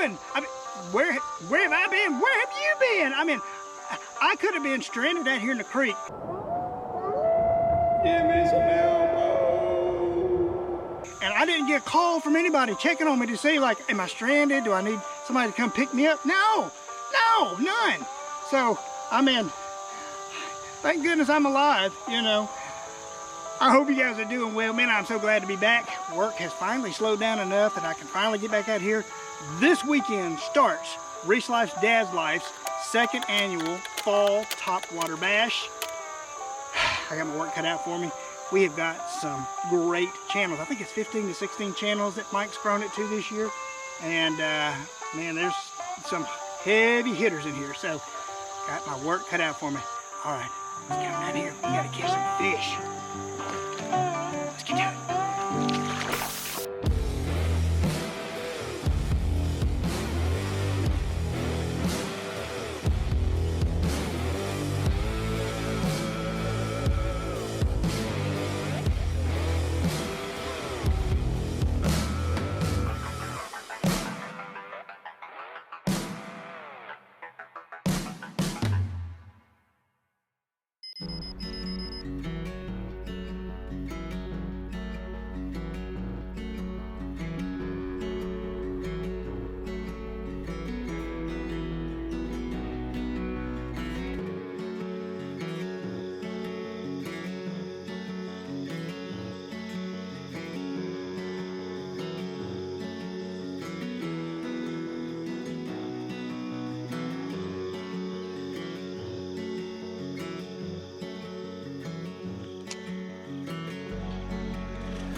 doing? I mean, where have I been? Where have you been? I mean, I could have been stranded out here in the creek. Give me some elbow. And I didn't get a call from anybody checking on me to see, like, am I stranded? Do I need somebody to come pick me up? No, none. So, I mean, thank goodness I'm alive, you know. I hope you guys are doing well. Man, I'm so glad to be back. Work has finally slowed down enough that I can finally get back out here. This weekend starts Reece Life Dad Life's second annual Fall Topwater Bash. I got my work cut out for me. We have got some great channels. I think it's 15 to 16 channels that Mike's grown it to this year. And man, there's some heavy hitters in here. So got my work cut out for me. All right, let's get down here. We gotta catch some fish. Let's get to it.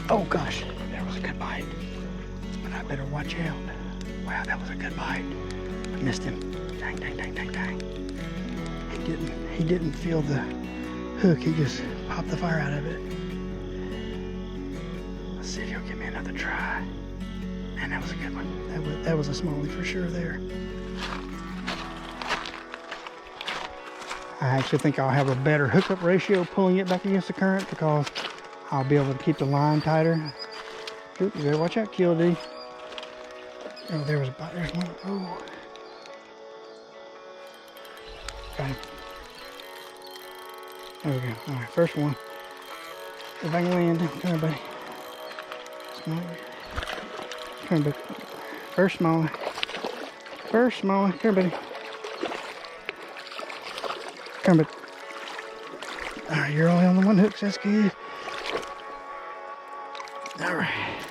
Oh gosh, that was a good bite. But I better watch out. Wow, that was a good bite. I missed him. Dang. He didn't feel the hook. He just popped the fire out of it. Let's see if he'll give me another try. Man, that was a good one. That was a smallie for sure there. I actually think I'll have a better hookup ratio pulling it back against the current because I'll be able to keep the line tighter. Oop, you better watch out, QLD. Oh, there was a bite. There's one. Oh. Got him. There we go. All right, first one. If I can land. Come here, buddy. Come here, buddy. First smallie. Come here, buddy. Come here, buddy. All right, you're only on the one hook, so that's good. All right,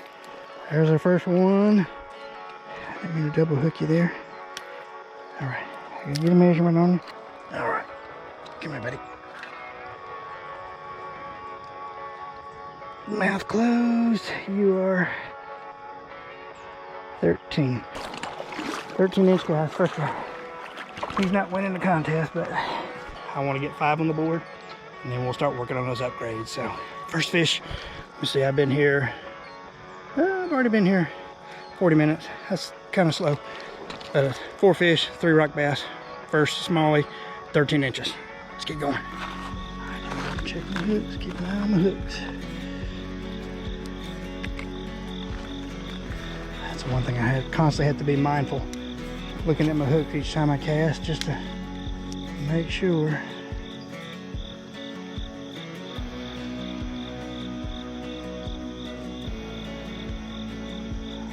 there's our first one. I'm gonna double hook you there. All right, I gotta get a measurement on you. All right, come here, buddy. Mouth closed. You are 13 inch guys. First one. He's not winning the contest, but I want to get 5 on the board, and then we'll start working on those upgrades. So, first fish. Let me see, I've been here, I've already been here 40 minutes. That's kind of slow. 4 fish, 3 rock bass, first smallie, 13 inches. Let's get going. Check my hooks, keep an eye on my hooks. That's one thing I constantly have to be mindful. Looking at my hooks each time I cast just to make sure.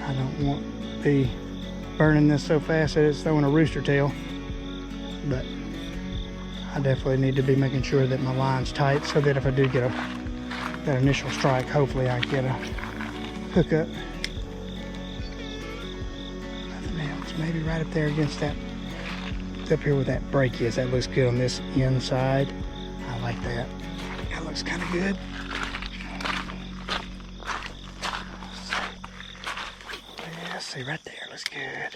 I don't want to be burning this so fast that it's throwing a rooster tail, but I definitely need to be making sure that my line's tight so that if I do get that initial strike, hopefully I get a hookup. Nothing else. Maybe right up there against that, up here where that break is. That looks good on this inside. I like that. That looks kind of good. See right there, looks good.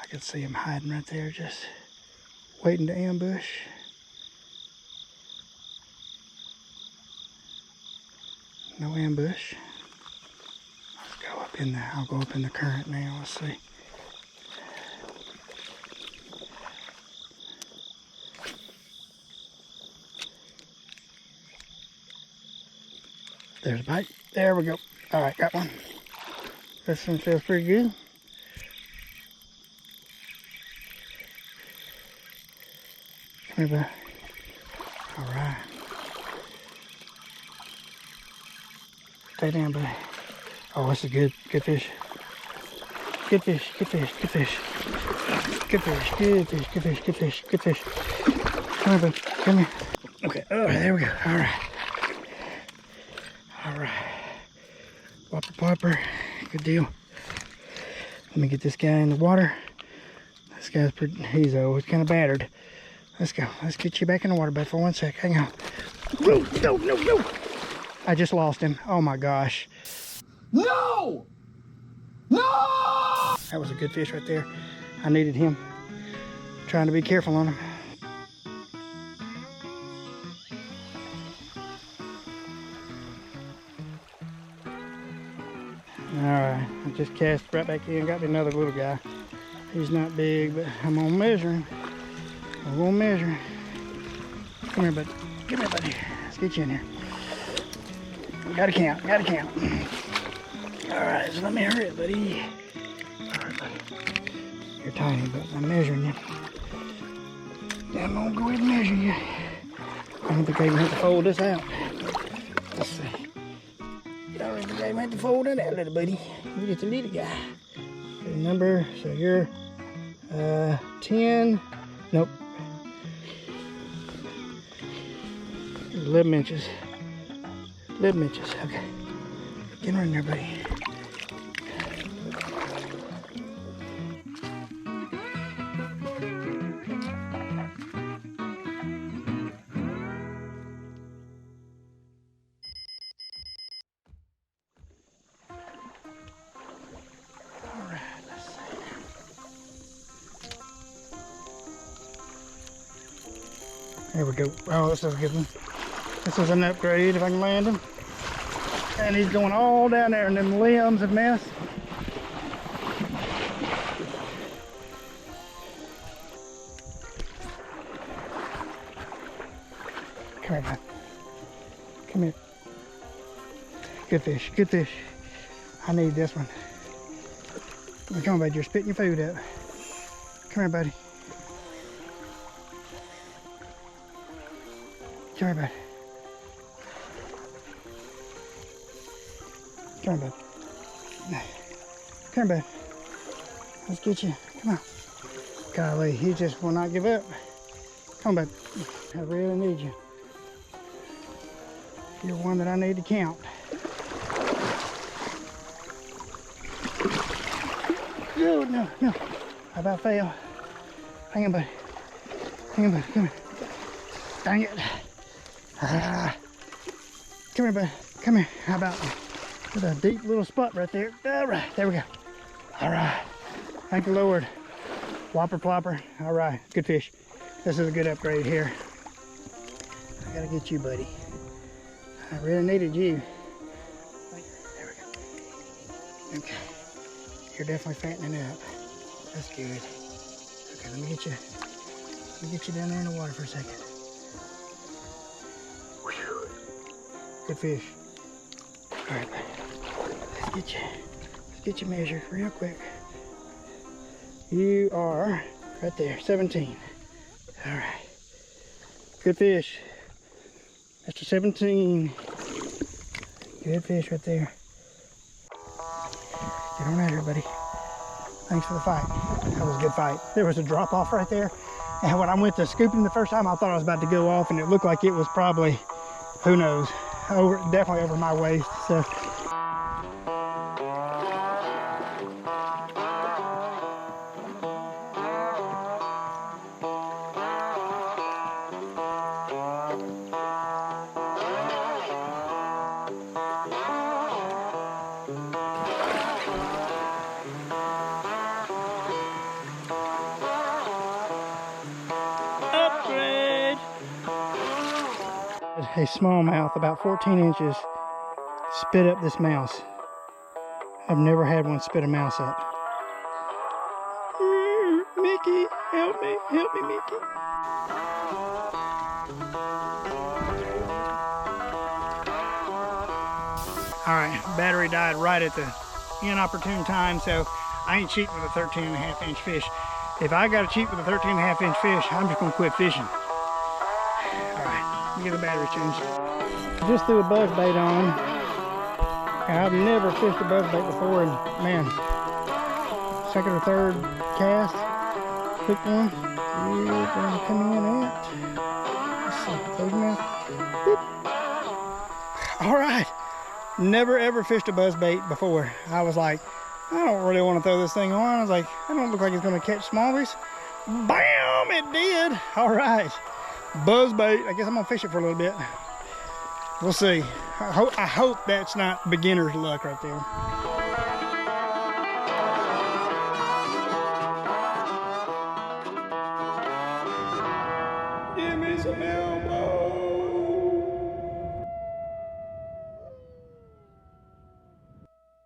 I can see him hiding right there, just waiting to ambush. No ambush. Let's go up in there. I'll go up in the current now. Let's see. There's a bite. There we go. All right, got one. This one feels pretty good. Come here, bud. All right. Stay down, buddy. Oh, this is good. Good fish. Good fish. Good fish. Good fish. Good fish. Good fish. Good fish. Good fish. Good fish. Come here, bud. Come here. Okay. Oh, there we go. All right. All right. Whopper popper. Good deal. Let me get this guy in the water. This guy's pretty, he's kind of battered. Let's go. Let's get you back in the water, bud, for 1 sec. Hang on. No, no, no, no. I just lost him. Oh my gosh. No! No! That was a good fish right there. I needed him. Trying to be careful on him. Alright, I just cast right back in. Got me another little guy. He's not big, but I'm gonna measure him. I'm gonna measure him. Come here, buddy. Come here, buddy. Let's get you in here. Gotta count, gotta count. Alright, so let me hurry up, buddy. Alright, buddy. You're tiny, but I'm measuring you. I'm gonna go ahead and measure you. I don't think I even have to fold this out. Let's see. I don't think I even have to fold it out, little buddy. You're just a little guy. The number, so you're 10, nope. 11 inches. 11 inches, okay. Get right in there, buddy. There we go. Oh, this is a good one. This is an upgrade if I can land him. And he's going all down there and them limbs of mess. Come here, bud. Come here. Good fish, good fish. I need this one. Come on, bud, you're spitting your food up. Come here, buddy. Come here, bud. Come here, bud. Come here, bud. Let's get you. Come on. Golly, he just will not give up. Come on, bud. I really need you. You're one that I need to count. No, no, no. How about fail? Hang on, bud. Hang on, bud. Come here. Dang it. Come here, bud. Come here. How about with a deep little spot right there? All right, there we go. All right. Thank the Lord. Whopper plopper. All right, good fish. This is a good upgrade here. I gotta get you, buddy. I really needed you. There we go. Okay. You're definitely fattening up. That's good. Okay, let me get you down there in the water for a second. Whew. Good fish. All right, let's get you measured real quick. You are right there, 17. All right. Good fish. That's a 17. Good fish right there. Get on out here, buddy. Thanks for the fight. That was a good fight. There was a drop off right there. And when I went to scoop him the first time, I thought I was about to go off, and it looked like it was probably, who knows, definitely over my waist. So. A smallmouth about 14 inches spit up this mouse. I've never had one spit a mouse up. Mickey, help me, Mickey. All right, battery died right at the inopportune time, so I ain't cheating with a 13.5 inch fish. If I got to cheat with a 13.5 inch fish, I'm just gonna quit fishing. get the battery changed. Just threw a buzz bait on. And I've never fished a buzz bait before, and man, second or third cast, hooked one. We're going to come in at, let's see, close mouth. Boop. All right, never ever fished a buzz bait before. I was like, I don't really want to throw this thing on. I was like, I don't look like it's going to catch smallies. Bam, it did. All right, buzz bait. I guess I'm going to fish it for a little bit. We'll see. I hope that's not beginner's luck right there.